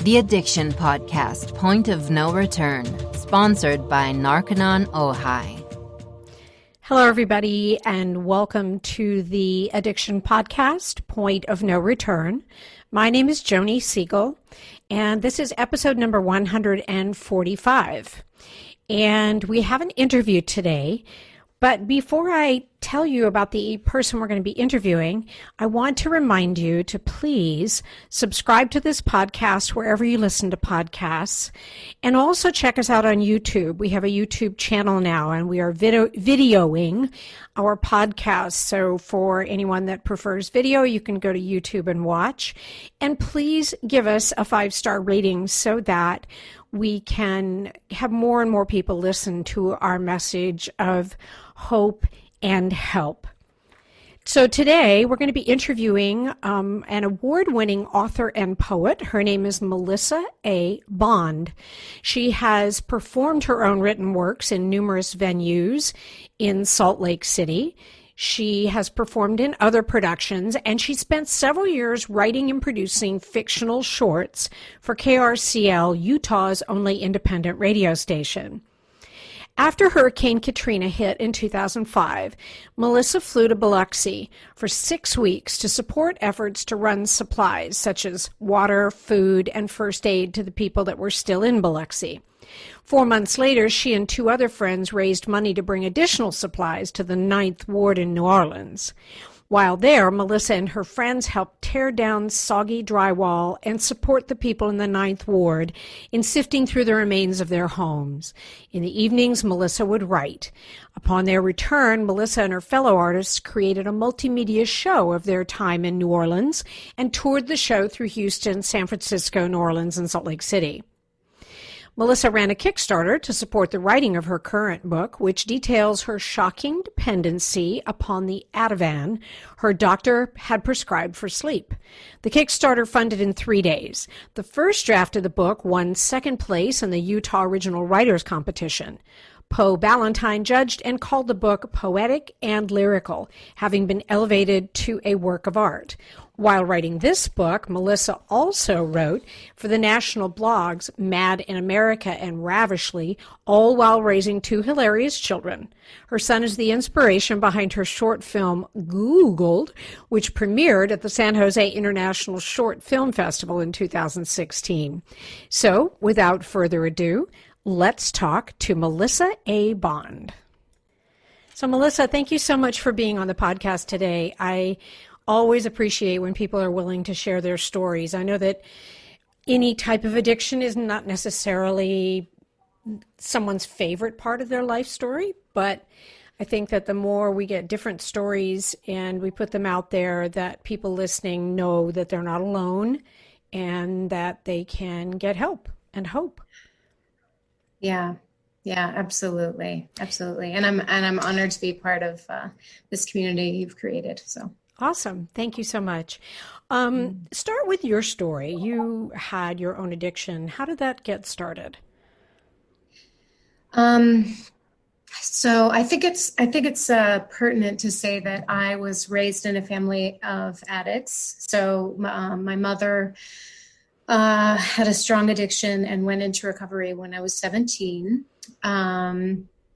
The Addiction Podcast, Point of No Return, sponsored by Narconon Ojai. Hello, everybody, and welcome to the Addiction Podcast, Point of No Return. My name is Joni Siegel, and this is episode number 145. And we have an interview today. But before I tell you about the person we're going to be interviewing, I want to remind you to please subscribe to this podcast wherever you listen to podcasts, and also check us out on YouTube. We have a YouTube channel now, and we are videoing our podcast. So for anyone that prefers video, you can go to YouTube and watch. And please give us a 5-star rating so that we can have more and more people listen to our message of hope and help. So today we're going to be interviewing an award-winning author and poet. Her name is Melissa A. Bond. She has performed her own written works in numerous venues in Salt Lake City. She has performed in other productions, and she spent several years writing and producing fictional shorts for KRCL, Utah's only independent radio station. After Hurricane Katrina hit in 2005, Melissa flew to Biloxi for 6 weeks to support efforts to run supplies such as water, food, and first aid to the people that were still in Biloxi. 4 months later, she and 2 other friends raised money to bring additional supplies to the 9th Ward in New Orleans. While there, Melissa and her friends helped tear down soggy drywall and support the people in the 9th Ward in sifting through the remains of their homes. In the evenings, Melissa would write. Upon their return, Melissa and her fellow artists created a multimedia show of their time in New Orleans and toured the show through Houston, San Francisco, New Orleans, and Salt Lake City. Melissa ran a Kickstarter to support the writing of her current book, which details her shocking dependency upon the Ativan her doctor had prescribed for sleep. The Kickstarter funded in 3 days. The first draft of the book won 2nd place in the Utah Original Writers Competition. Poe Ballantine judged and called the book poetic and lyrical, having been elevated to a work of art. While writing this book, Melissa also wrote for the national blogs Mad in America and Ravishly, all while raising 2 hilarious children. Her son is the inspiration behind her short film Googled, which premiered at the San Jose International Short Film Festival in 2016. So, without further ado, let's talk to Melissa A. Bond. So, Melissa, thank you so much for being on the podcast today. I always appreciate when people are willing to share their stories. I know that any type of addiction is not necessarily someone's favorite part of their life story, but I think that the more we get different stories and we put them out there, that people listening know that they're not alone and that they can get help and hope. Yeah, absolutely. And I'm honored to be part of this community you've created. So awesome. Thank you so much. Start with your story. You had your own addiction. How did that get started? So I think it's pertinent to say that I was raised in a family of addicts. So my mother had a strong addiction and went into recovery when I was 17.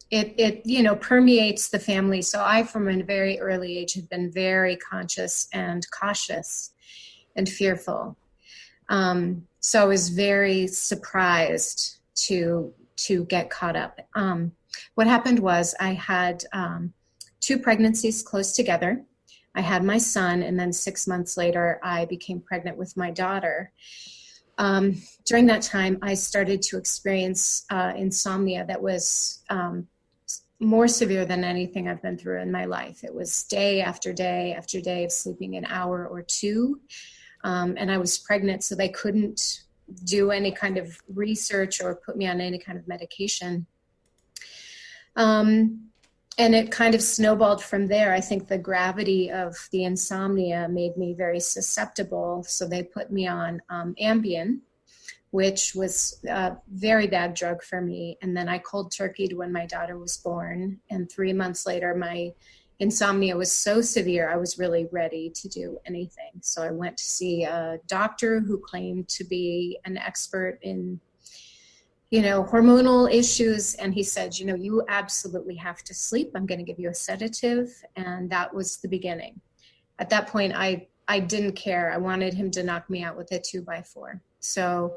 It permeates the family. So I, from a very early age, had been very conscious and cautious and fearful. So I was very surprised to get caught up. What happened was I had 2 pregnancies close together. I had my son, and then 6 months later, I became pregnant with my daughter. During that time, I started to experience insomnia that was more severe than anything I've been through in my life. It was day after day after day of sleeping an hour or 2. And I was pregnant, so they couldn't do any kind of research or put me on any kind of medication. And it kind of snowballed from there. I think the gravity of the insomnia made me very susceptible. So they put me on Ambien, which was a very bad drug for me. And then I cold turkeyed when my daughter was born. And 3 months later, my insomnia was so severe, I was really ready to do anything. So I went to see a doctor who claimed to be an expert in, hormonal issues. And he said, you absolutely have to sleep. I'm going to give you a sedative. And that was the beginning. At that point, I didn't care. I wanted him to knock me out with a 2x4. So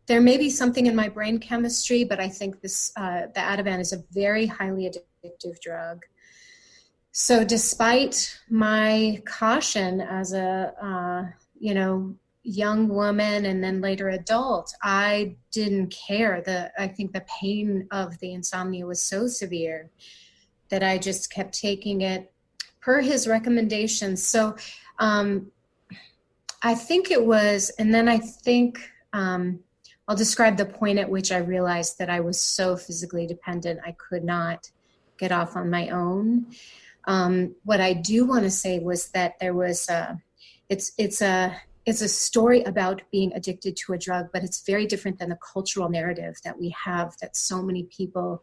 there may be something in my brain chemistry, but I think the Ativan is a very highly addictive drug. So despite my caution as a, young woman and then later adult, I didn't care. I think the pain of the insomnia was so severe that I just kept taking it per his recommendations. So I think it was, and then I think I'll describe the point at which I realized that I was so physically dependent I could not get off on my own. What I do want to say was that there was it's a story about being addicted to a drug, but it's very different than the cultural narrative that we have that so many people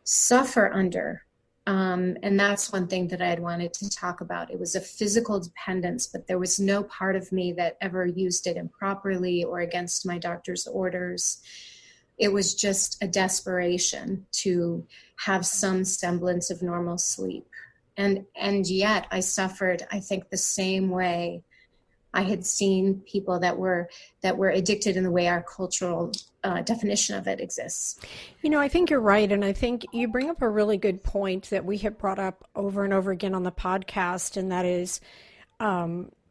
suffer under. And that's one thing that I had wanted to talk about. It was a physical dependence, but there was no part of me that ever used it improperly or against my doctor's orders. It was just a desperation to have some semblance of normal sleep. And yet I suffered, I think, the same way I had seen people that were addicted in the way our cultural definition of it exists. I think you're right. And I think you bring up a really good point that we have brought up over and over again on the podcast. And that is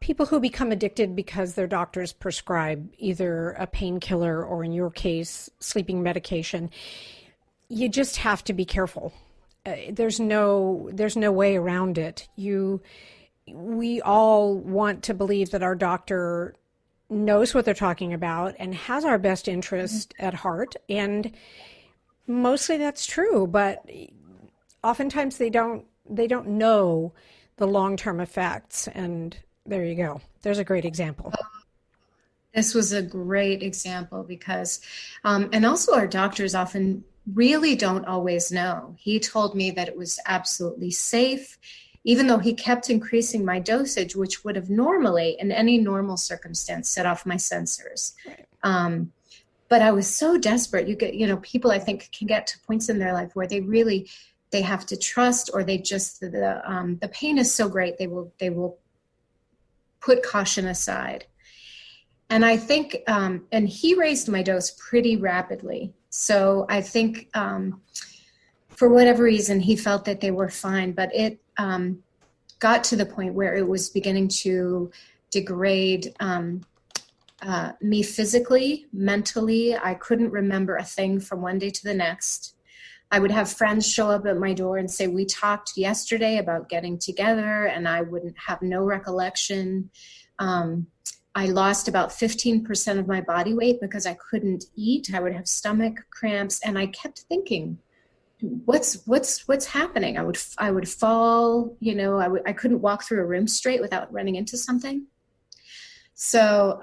people who become addicted because their doctors prescribe either a painkiller or, in your case, sleeping medication. You just have to be careful. There's no way around it. We all want to believe that our doctor knows what they're talking about and has our best interest at heart. And mostly that's true, but oftentimes they don't know the long-term effects. And there you go. There's a great example. This was a great example because, and also our doctors often really don't always know. He told me that it was absolutely safe, even though he kept increasing my dosage, which would have normally, in any normal circumstance, set off my sensors. Right. But I was so desperate. You get, people I think can get to points in their life where they have to trust, or they just, the pain is so great, they will put caution aside. And I think, and he raised my dose pretty rapidly. So I think for whatever reason, he felt that they were fine, but it got to the point where it was beginning to degrade me physically, mentally. I couldn't remember a thing from one day to the next. I would have friends show up at my door and say, we talked yesterday about getting together, and I wouldn't have no recollection. I lost about 15% of my body weight because I couldn't eat. I would have stomach cramps, and I kept thinking, what's happening? I would fall, I couldn't walk through a room straight without running into something. So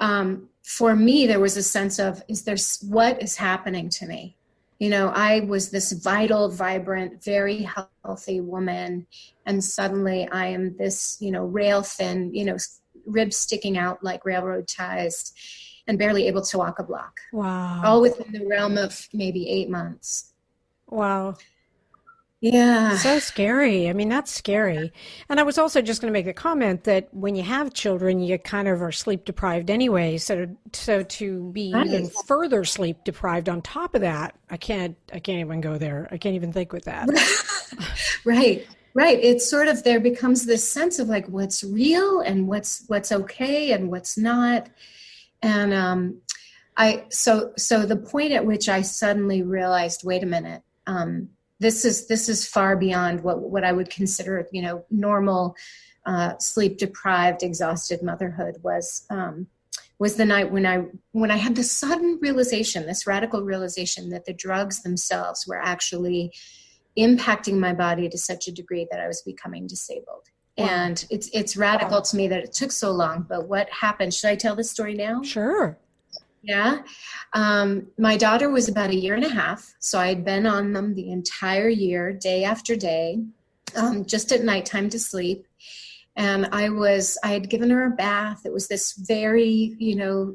for me, there was a sense of, what is happening to me? I was this vital, vibrant, very healthy woman, and suddenly I am this, rail thin, ribs sticking out like railroad ties, and barely able to walk a block. Wow. All within the realm of maybe 8 months. Wow. Yeah. So scary. I mean, that's scary. And I was also just going to make a comment that when you have children, you kind of are sleep deprived anyway. So to be even further sleep deprived on top of that, I can't even go there. I can't even think with that. Right. It's sort of, there becomes this sense of like, what's real and what's okay and what's not. And so the point at which I suddenly realized, wait a minute, this is far beyond what I would consider, normal, sleep deprived, exhausted motherhood was the night when I had this sudden realization, this radical realization that the drugs themselves were actually impacting my body to such a degree that I was becoming disabled. Wow. And it's radical to me that it took so long, but what happened? Should I tell this story now? Sure. Yeah. My daughter was about 1.5 years, so I had been on them the entire year, day after day. just at nighttime to sleep. And I had given her a bath. It was this very,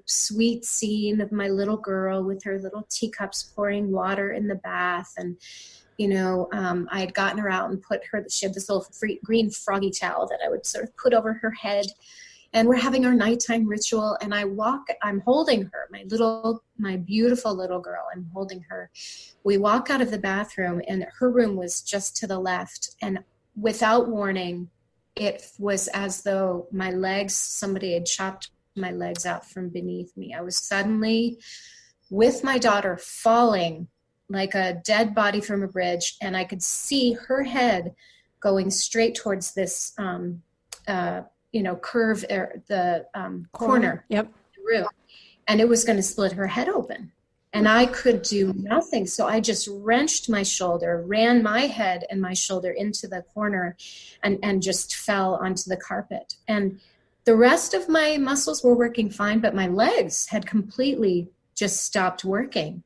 sweet scene of my little girl with her little teacups pouring water in the bath. And, I had gotten her out and she had this little green froggy towel that I would sort of put over her head. And we're having our nighttime ritual. And I'm holding her, my beautiful little girl. I'm holding her. We walk out of the bathroom and her room was just to the left. And without warning, it was as though somebody had chopped my legs out from beneath me. I was suddenly with my daughter falling like a dead body from a bridge, and I could see her head going straight towards this, curve, the corner Yep. of the room, and it was going to split her head open. And I could do nothing. So I just wrenched my shoulder, ran my head and my shoulder into the corner and just fell onto the carpet. And the rest of my muscles were working fine, but my legs had completely just stopped working.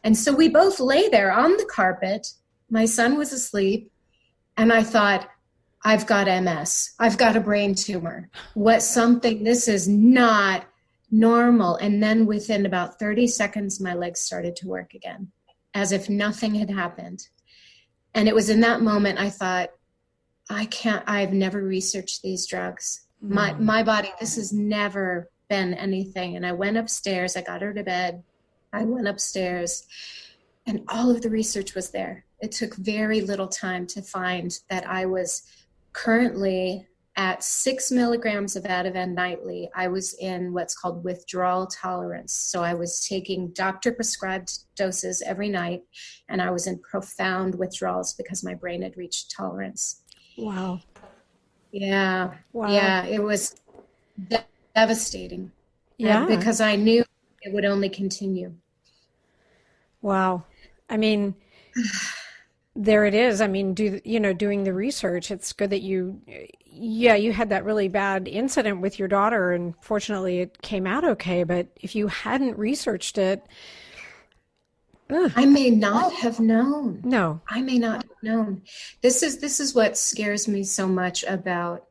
And so we both lay there on the carpet. My son was asleep. And I thought, I've got MS. I've got a brain tumor. This is not normal. And then within about 30 seconds, my legs started to work again, as if nothing had happened. And it was in that moment I thought, I've never researched these drugs. My body, this has never been anything. And I went upstairs, I got her to bed. I went upstairs and all of the research was there. It took very little time to find that I was currently at 6 milligrams of Ativan nightly. I was in what's called withdrawal tolerance. So I was taking doctor-prescribed doses every night, and I was in profound withdrawals because my brain had reached tolerance. Wow. Yeah. Wow. Yeah, it was devastating. Yeah. Because I knew it would only continue. Wow. I mean, there it is. I mean, doing the research, it's good that you had that really bad incident with your daughter, and fortunately it came out okay. But if you hadn't researched it, I may not have known. No. I may not have known. This is what scares me so much about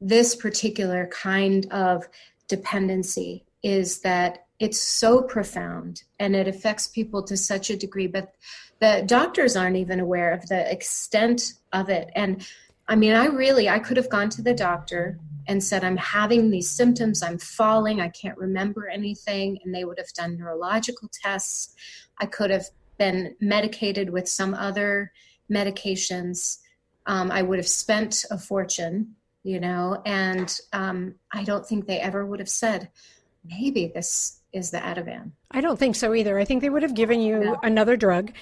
this particular kind of dependency, is that it's so profound and it affects people to such a degree, but the doctors aren't even aware of the extent of it. And I mean, I could have gone to the doctor and said, I'm having these symptoms, I'm falling, I can't remember anything, and they would have done neurological tests. I could have been medicated with some other medications. I would have spent a fortune, and I don't think they ever would have said, maybe this is the Ativan. I don't think so either. I think they would have given you another drug,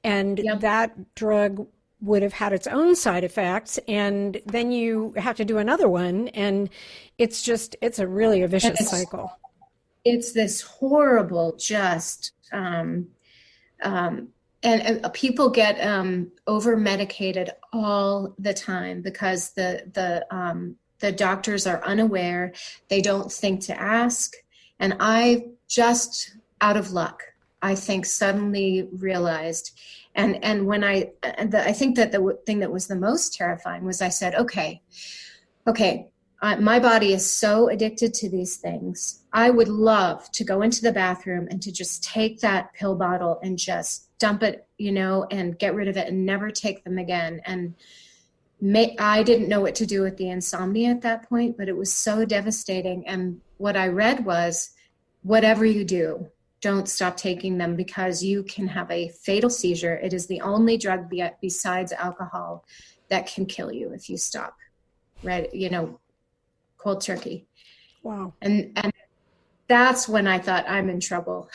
and that drug would have had its own side effects, and then you have to do another one, and it's a really a vicious cycle. It's this horrible, just, and people get over medicated all the time because the doctors are unaware. They don't think to ask. And I just, out of luck, I think suddenly realized, and when I think that the thing that was the most terrifying was I said, okay, my body is so addicted to these things. I would love to go into the bathroom and to just take that pill bottle and just dump it, and get rid of it and never take them again. And I didn't know what to do with the insomnia at that point, but it was so devastating. And what I read was, whatever you do, don't stop taking them because you can have a fatal seizure. It is the only drug besides alcohol that can kill you if you stop, right? Cold turkey. Wow. And that's when I thought, I'm in trouble.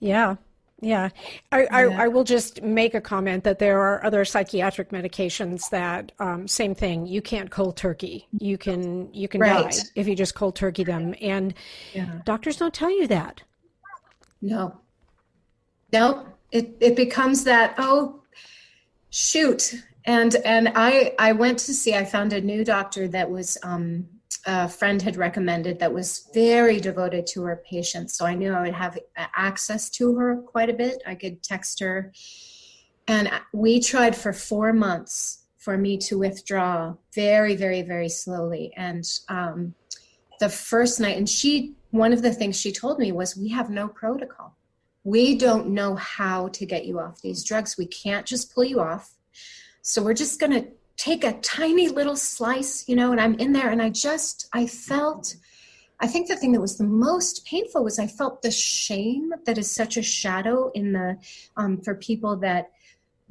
Yeah. Yeah. I will just make a comment that there are other psychiatric medications that, same thing, you can't cold turkey. You can die if you just cold turkey them. And doctors don't tell you that. No. It becomes that, oh, shoot. And I found a new doctor that was, a friend had recommended, that was very devoted to her patients. So I knew I would have access to her quite a bit. I could text her. And we tried for 4 months for me to withdraw very, very, very slowly. And the first night, and one of the things she told me was, we have no protocol. We don't know how to get you off these drugs. We can't just pull you off. So we're just going to take a tiny little slice, and I'm in there, and I think the thing that was the most painful was I felt the shame that is such a shadow for people that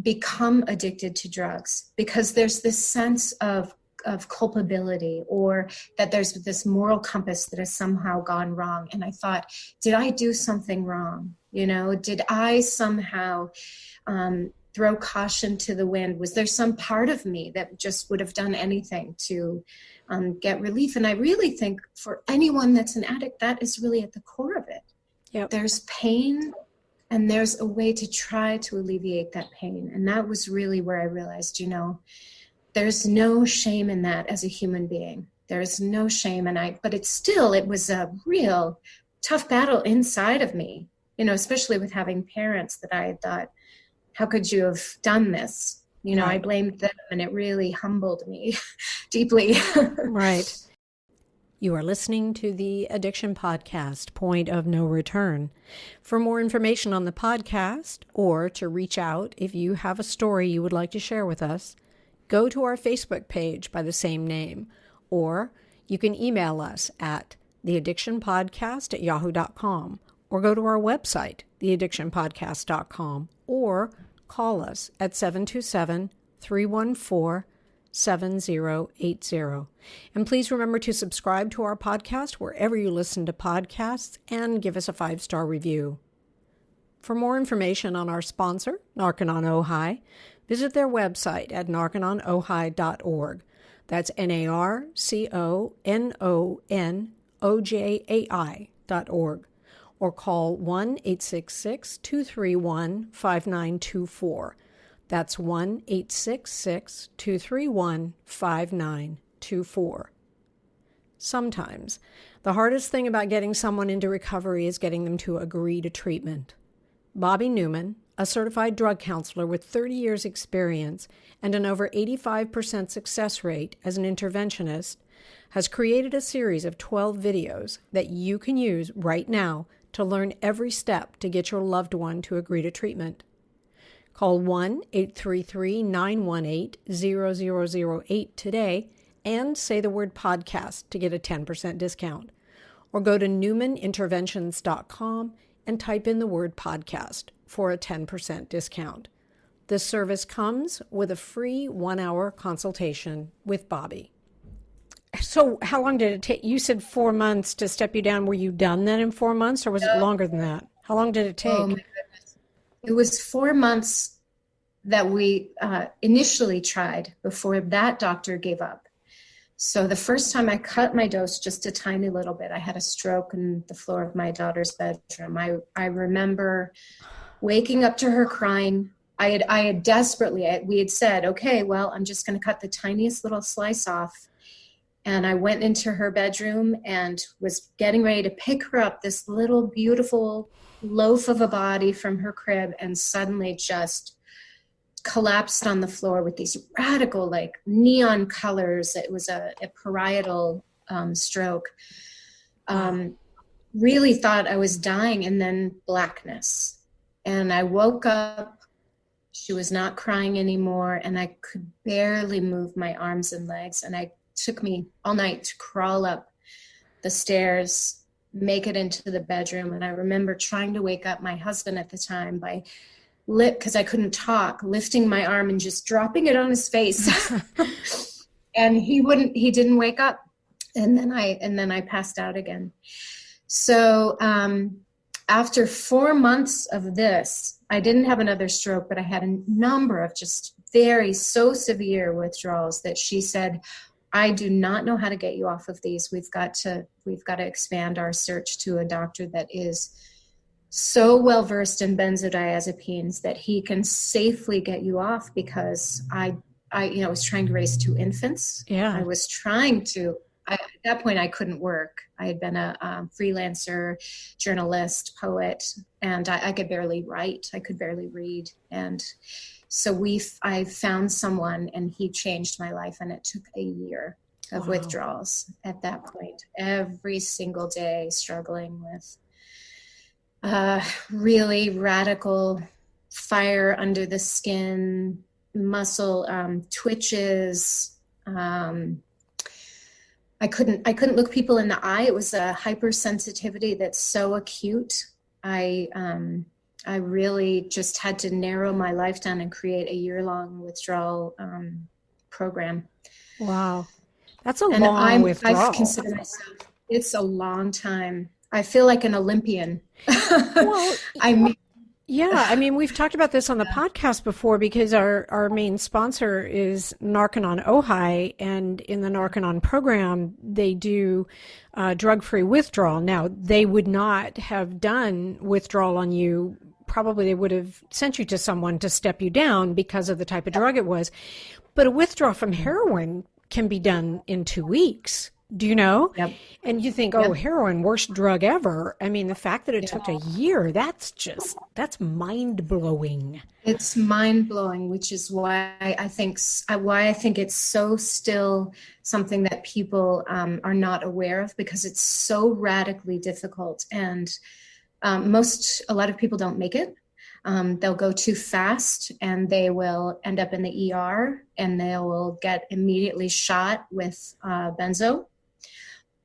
become addicted to drugs, because there's this sense of culpability, or that there's this moral compass that has somehow gone wrong. And I thought, did I do something wrong? Did I somehow throw caution to the wind? Was there some part of me that just would have done anything to get relief? And I really think for anyone that's an addict, that is really at the core of it. Yep. There's pain, and there's a way to try to alleviate that pain. And that was really where I realized, there's no shame in that as a human being. There's no shame. But it was a real tough battle inside of me, especially with having parents that I had thought, how could you have done this? Right. I blamed them, and it really humbled me deeply. Right. You are listening to the Addiction Podcast, Point of No Return. For more information on the podcast, or to reach out if you have a story you would like to share with us, go to our Facebook page by the same name, or you can email us at theaddictionpodcast@yahoo.com, or go to our website, theaddictionpodcast.com, or call us at 727-314-7080. And please remember to subscribe to our podcast wherever you listen to podcasts, and give us a 5-star review. For more information on our sponsor, Narconon Ojai, visit their website at narcononojai.org. That's NARCONONOJAI.org. Or call 1-866-231-5924. That's 1-866-231-5924. Sometimes, the hardest thing about getting someone into recovery is getting them to agree to treatment. Bobby Newman, a certified drug counselor with 30 years experience and an over 85% success rate as an interventionist, has created a series of 12 videos that you can use right now to learn every step to get your loved one to agree to treatment. Call 1-833-918-0008 today and say the word podcast to get a 10% discount. Or go to newmaninterventions.com and type in the word podcast for a 10% discount. This service comes with a free 1-hour consultation with Bobby. So how long did it take? You said 4 months to step you down. Were you done then in 4 months, or was it longer than that? How long did it take? Oh my goodness. It was 4 months that we initially tried before that doctor gave up. So the first time I cut my dose just a tiny little bit, I had a stroke on the floor of my daughter's bedroom. I remember waking up to her crying. I had desperately, we had said, okay, well, I'm just going to cut the tiniest little slice off. And I went into her bedroom and was getting ready to pick her up, this little beautiful loaf of a body from her crib, and suddenly just collapsed on the floor with these radical, like neon colors. It was a parietal stroke. Really thought I was dying, and then blackness. And I woke up. She was not crying anymore, and I could barely move my arms and legs. And it took me all night to crawl up the stairs, make it into the bedroom. And I remember trying to wake up my husband at the time by because I couldn't talk, lifting my arm and just dropping it on his face. And he didn't wake up. And then I passed out again. So after 4 months of this, I didn't have another stroke, but I had a number of just so severe withdrawals that she said, I do not know how to get you off of these. We've got to expand our search to a doctor that is so well versed in benzodiazepines that he can safely get you off, because I was trying to raise 2 infants. Yeah. I was trying to, at that point I couldn't work. I had been a freelancer, journalist, poet, and I could barely write. I could barely read. And So I found someone, and he changed my life, and it took a year of withdrawals at that point. Every single day struggling with really radical fire under the skin, muscle twitches. I couldn't look people in the eye. It was a hypersensitivity that's so acute. I really just had to narrow my life down and create a year-long withdrawal program. Wow. That's a long withdrawal. I've considered myself, it's a long time. I feel like an Olympian. Well, I mean, yeah, I mean, we've talked about this on the podcast before because our main sponsor is Narconon Ojai, and in the Narconon program, they do drug-free withdrawal. Now, they would not have done withdrawal on you. Probably they would have sent you to someone to step you down because of the type of drug it was. But a withdrawal from heroin can be done in 2 weeks. Do you know? Yep. And you think, oh, heroin, worst drug ever. I mean, the fact that it took a year, that's mind-blowing. It's mind-blowing, which is why I think it's so still something that people are not aware of, because it's so radically difficult. And a lot of people don't make it. They'll go too fast and they will end up in the ER, and they will get immediately shot with benzo,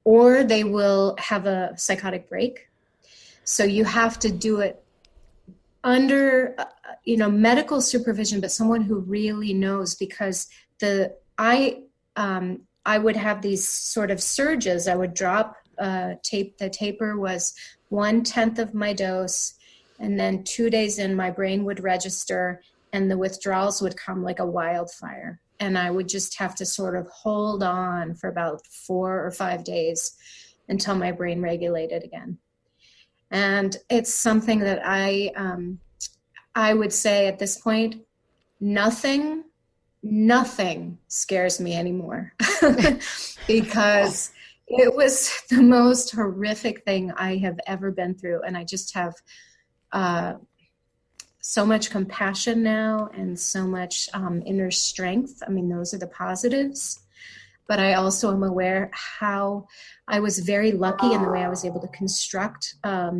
or they will have a psychotic break. So you have to do it under, medical supervision, but someone who really knows, because I would have these sort of surges. I would drop tape. The taper was 1/10 of my dose. And then 2 days in, my brain would register and the withdrawals would come like a wildfire. And I would just have to sort of hold on for about 4 or 5 days until my brain regulated again. And it's something that I would say at this point, nothing scares me anymore because it was the most horrific thing I have ever been through. And I just have so much compassion now and so much inner strength. I mean, those are the positives. But I also am aware how I was very lucky in the way I was able to construct a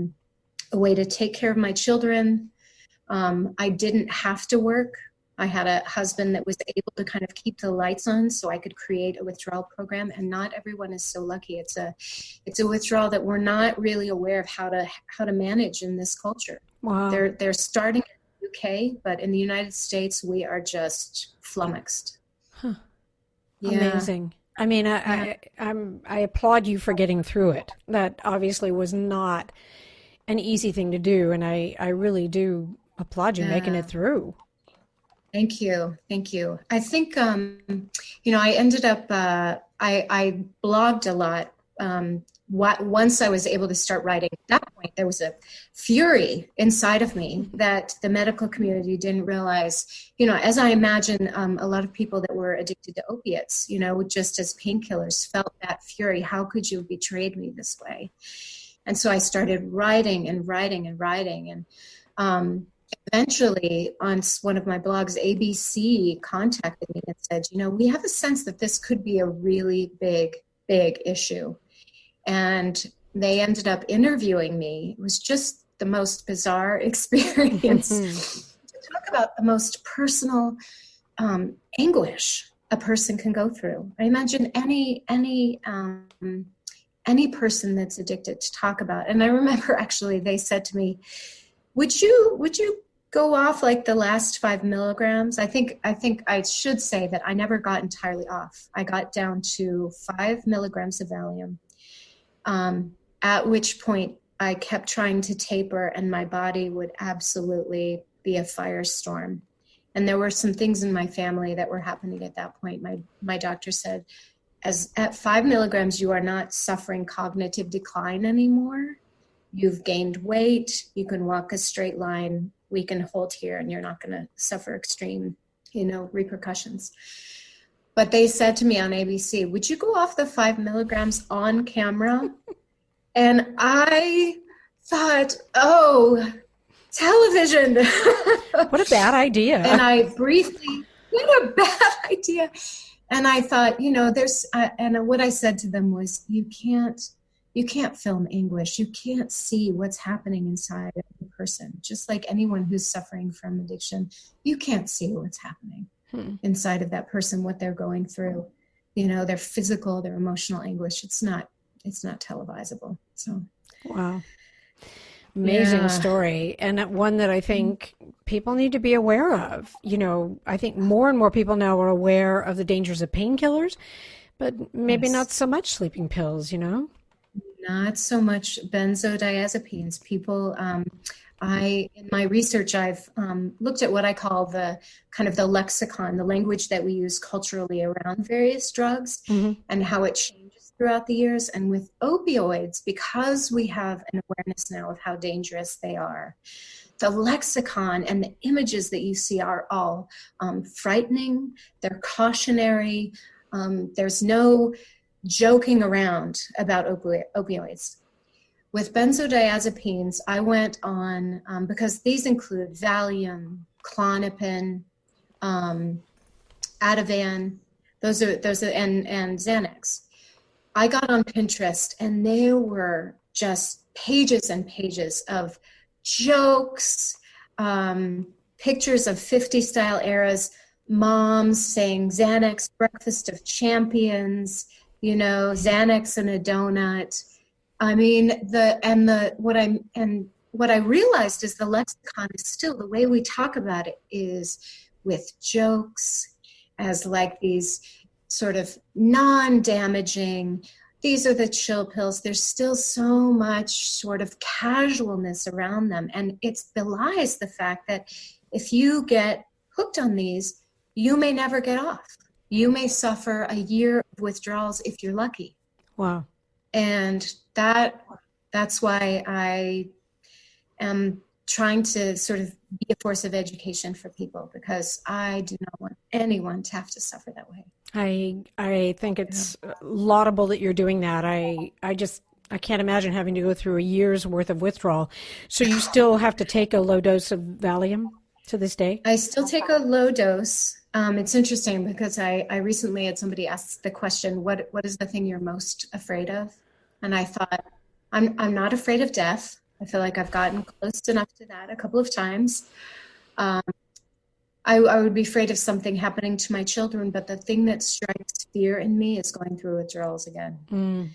way to take care of my children. I didn't have to work. I had a husband that was able to kind of keep the lights on so I could create a withdrawal program. And not everyone is so lucky. It's a withdrawal that we're not really aware of how to manage in this culture. Wow. They're starting in the UK, but in the United States, we are just flummoxed. Huh. Yeah. Amazing. I mean, I applaud you for getting through it. That obviously was not an easy thing to do. And I really do applaud you making it through. Thank you. I think, I ended up, I blogged a lot. Once I was able to start writing, at that point, there was a fury inside of me that the medical community didn't realize, as I imagine a lot of people that were addicted to opiates, just as painkillers, felt that fury. How could you have betrayed me this way? And so I started writing. And eventually, on one of my blogs, ABC contacted me and said, we have a sense that this could be a really big issue. And they ended up interviewing me. It was just the most bizarre experience to talk about the most personal anguish a person can go through. I imagine any person that's addicted to talk about. And I remember actually they said to me, would you go off like the last 5 milligrams? I think I should say that I never got entirely off. I got down to 5 milligrams of Valium, at which point I kept trying to taper and my body would absolutely be a firestorm. And there were some things in my family that were happening at that point. My doctor said, at 5 milligrams, you are not suffering cognitive decline anymore. You've gained weight, you can walk a straight line, we can hold here, and you're not going to suffer extreme, repercussions. But they said to me on ABC, would you go off the 5 milligrams on camera? And I thought, television. What a bad idea. And I briefly, what a bad idea. And I thought, and what I said to them was, you can't film English. You can't see what's happening inside of a person. Just like anyone who's suffering from addiction, you can't see what's happening inside of that person, what they're going through, their physical, their emotional anguish. It's not televisable. So, wow. Amazing story, and one that I think people need to be aware of. I think more and more people now are aware of the dangers of painkillers, but maybe not so much sleeping pills, Not so much benzodiazepines. People, in my research, I've looked at what I call the kind of the lexicon, the language that we use culturally around various drugs and how it changes throughout the years. And with opioids, because we have an awareness now of how dangerous they are, the lexicon and the images that you see are all frightening, they're cautionary, there's no joking around about opioids. With benzodiazepines, I went on, because these include Valium, Klonopin, Ativan, those are and Xanax. I got on Pinterest and there were just pages and pages of jokes, pictures of 50s style eras, moms saying Xanax, breakfast of champions, Xanax and a donut. I mean, what I realized is the lexicon is still, the way we talk about it is with jokes, as like these sort of non-damaging, these are the chill pills. There's still so much sort of casualness around them. And it belies the fact that if you get hooked on these, you may never get off. You may suffer a year of withdrawals if you're lucky. Wow. And that's why I am trying to sort of be a force of education for people, because I do not want anyone to have to suffer that way. I think it's laudable that you're doing that. I can't imagine having to go through a year's worth of withdrawal. So you still have to take a low dose of Valium to this day? I still take a low dose. It's interesting because I recently had somebody ask the question, what is the thing you're most afraid of? And I thought, I'm not afraid of death. I feel like I've gotten close enough to that a couple of times. I would be afraid of something happening to my children, but the thing that strikes fear in me is going through withdrawals again.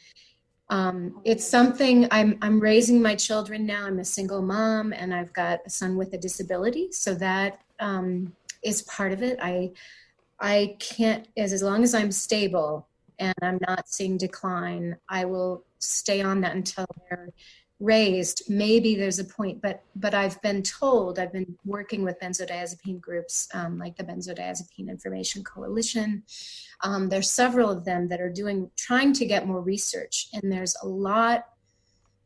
It's something I'm raising my children now. I'm a single mom and I've got a son with a disability. So that is part of it. I can't, as long as I'm stable and I'm not seeing decline, I will stay on that until they're raised. Maybe there's a point, but I've been told, I've been working with benzodiazepine groups like the Benzodiazepine Information Coalition. There's several of them that are trying to get more research, and there's a lot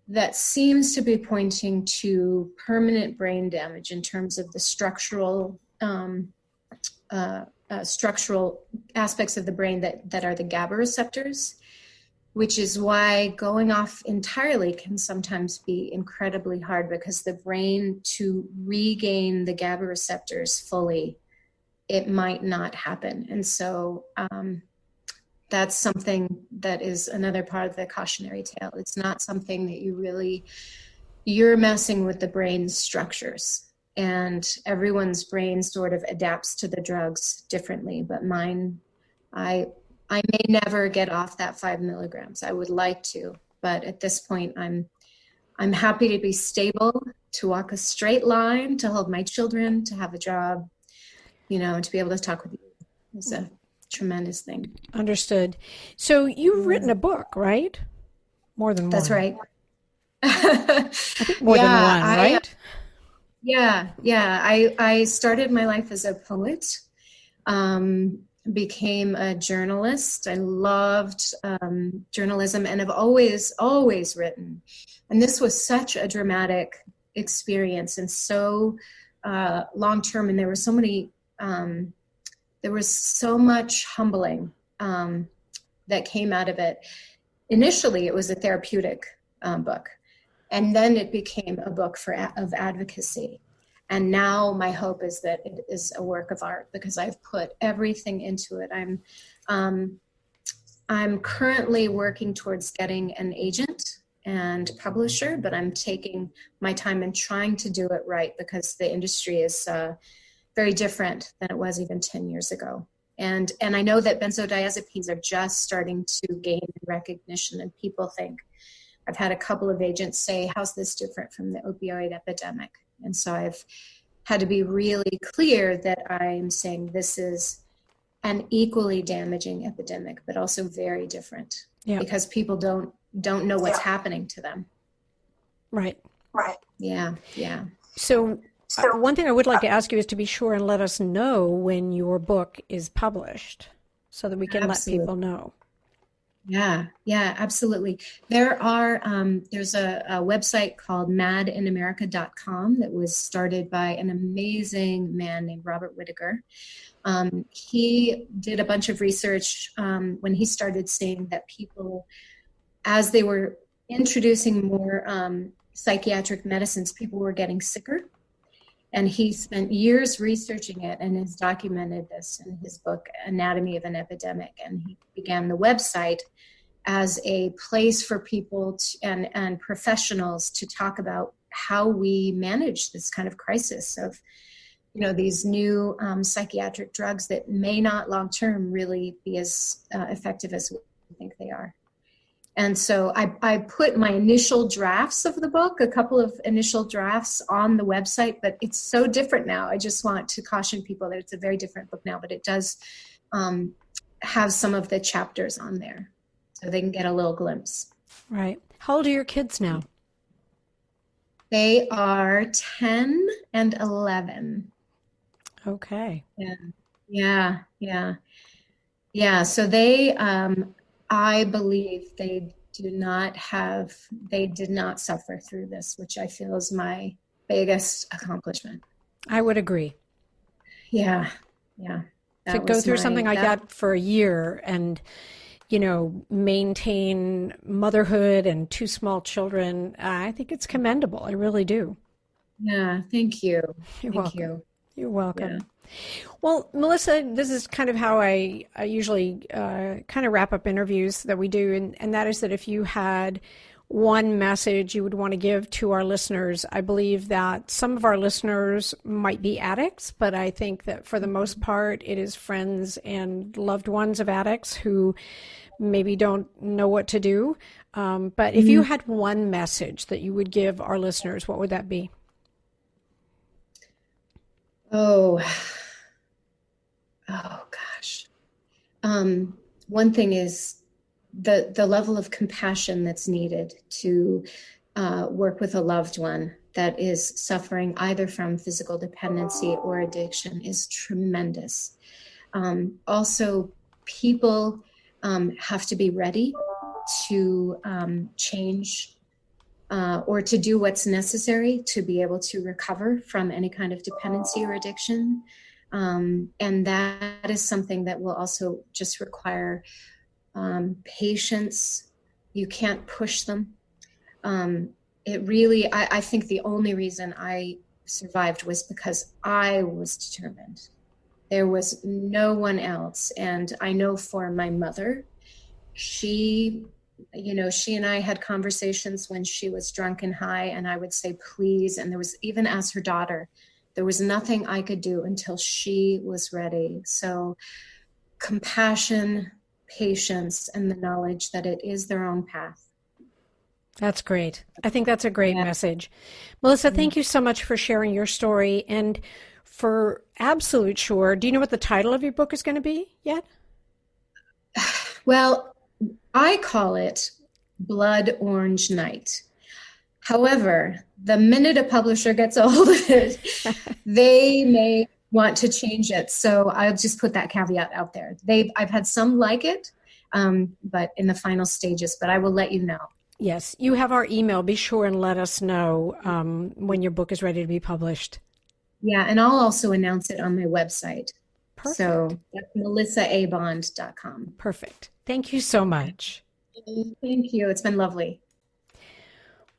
that seems to be pointing to permanent brain damage in terms of the structural aspects of the brain that are the GABA receptors, which is why going off entirely can sometimes be incredibly hard, because the brain, to regain the GABA receptors fully, it might not happen. And so that's something that is another part of the cautionary tale. It's not something that you're messing with the brain's structures. And everyone's brain sort of adapts to the drugs differently, but mine, I may never get off that 5 milligrams. I would like to, but at this point, I'm happy to be stable, to walk a straight line, to hold my children, to have a job, and to be able to talk with you is a tremendous thing. Understood. So you've written a book, right? More than one. That's right. I think more than one, right? Yeah. I started my life as a poet. Became a journalist. I loved journalism and have always written. And this was such a dramatic experience and so long-term. And there were so many, there was so much humbling that came out of it. Initially, it was a therapeutic book. And then it became a book of advocacy. And now my hope is that it is a work of art because I've put everything into it. I'm currently working towards getting an agent and publisher, but I'm taking my time and trying to do it right because the industry is very different than it was even 10 years ago. And I know that benzodiazepines are just starting to gain recognition, and people think, I've had a couple of agents say, how's this different from the opioid epidemic? And so I've had to be really clear that I'm saying this is an equally damaging epidemic, but also very different because people don't know what's happening to them. Right. Yeah. So one thing I would like to ask you is to be sure and let us know when your book is published so that we can let people know. Yeah, absolutely. There's a website called madinamerica.com that was started by an amazing man named Robert Whittaker. He did a bunch of research when he started seeing that people, as they were introducing more psychiatric medicines, people were getting sicker. And he spent years researching it and has documented this in his book, Anatomy of an Epidemic. And he began the website as a place for people and professionals to talk about how we manage this kind of crisis of, these new psychiatric drugs that may not long-term really be as effective as we think they are. And so I put my initial drafts of the book, a couple of initial drafts on the website, but it's so different now. I just want to caution people that it's a very different book now, but it does have some of the chapters on there so they can get a little glimpse. Right. How old are your kids now? They are 10 and 11. Okay. Yeah. So they, I believe they did not suffer through this, which I feel is my biggest accomplishment. I would agree. Yeah. To go through something like that for a year and, maintain motherhood and 2 small children, I think it's commendable. I really do. Yeah. Thank you. You're welcome. You're welcome. Yeah. Well, Melissa, this is kind of how I usually kind of wrap up interviews that we do, and that is that if you had one message you would want to give to our listeners, I believe that some of our listeners might be addicts, but I think that for the most part, it is friends and loved ones of addicts who maybe don't know what to do. But if you had one message that you would give our listeners, what would that be? Oh gosh. One thing is the level of compassion that's needed to work with a loved one that is suffering either from physical dependency or addiction is tremendous. Also, people have to be ready to change or to do what's necessary to be able to recover from any kind of dependency or addiction. And that is something that will also just require patience. You can't push them. It really, I think the only reason I survived was because I was determined. There was no one else. And I know for my mother, she and I had conversations when she was drunk and high, and I would say, please. And there was, even as her daughter, there was nothing I could do until she was ready. So compassion, patience, and the knowledge that it is their own path. That's great. I think that's a great message. Melissa, thank you so much for sharing your story. And for absolute sure, do you know what the title of your book is going to be yet? Well, I call it Blood Orange Night. However, the minute a publisher gets a hold of it, they may want to change it. So I'll just put that caveat out there. I've had some like it, but in the final stages, but I will let you know. Yes, you have our email. Be sure and let us know when your book is ready to be published. Yeah, and I'll also announce it on my website. Perfect. So that's melissaabond.com. Perfect. Thank you so much. Thank you. It's been lovely.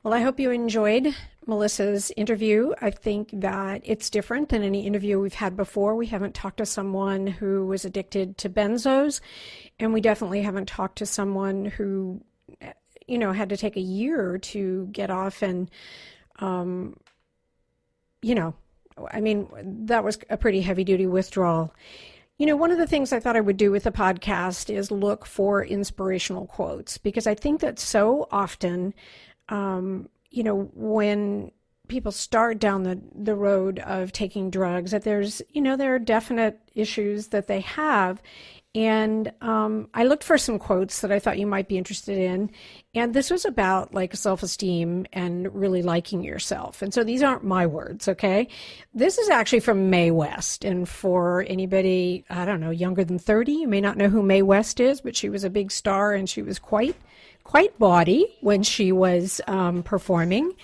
Well, I hope you enjoyed Melissa's interview. I think that it's different than any interview we've had before. We haven't talked to someone who was addicted to benzos, and we definitely haven't talked to someone who, had to take a year to get off. And, that was a pretty heavy-duty withdrawal. One of the things I thought I would do with the podcast is look for inspirational quotes, because I think that so often, when people start down the road of taking drugs, that there's, there are definite issues that they have. And I looked for some quotes that I thought you might be interested in. And this was about like self-esteem and really liking yourself. And so these aren't my words, okay? This is actually from Mae West. And for anybody, I don't know, younger than 30, you may not know who Mae West is, but she was a big star and she was quite bawdy when she was performing.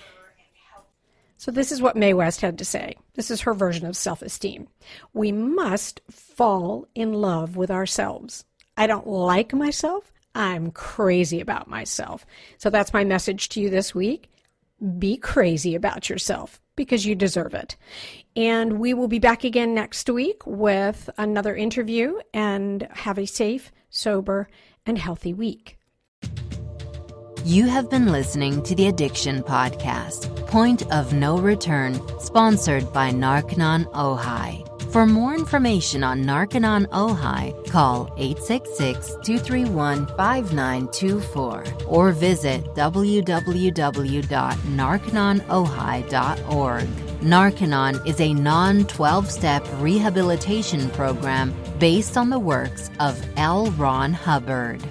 So this is what Mae West had to say. This is her version of self-esteem. We must fall in love with ourselves. I don't like myself. I'm crazy about myself. So that's my message to you this week. Be crazy about yourself because you deserve it. And we will be back again next week with another interview, and have a safe, sober, and healthy week. You have been listening to the Addiction Podcast, Point of No Return, sponsored by Narconon Ojai. For more information on Narconon Ojai, call 866-231-5924 or visit www.narcononojai.org. Narconon is a non-12-step rehabilitation program based on the works of L. Ron Hubbard.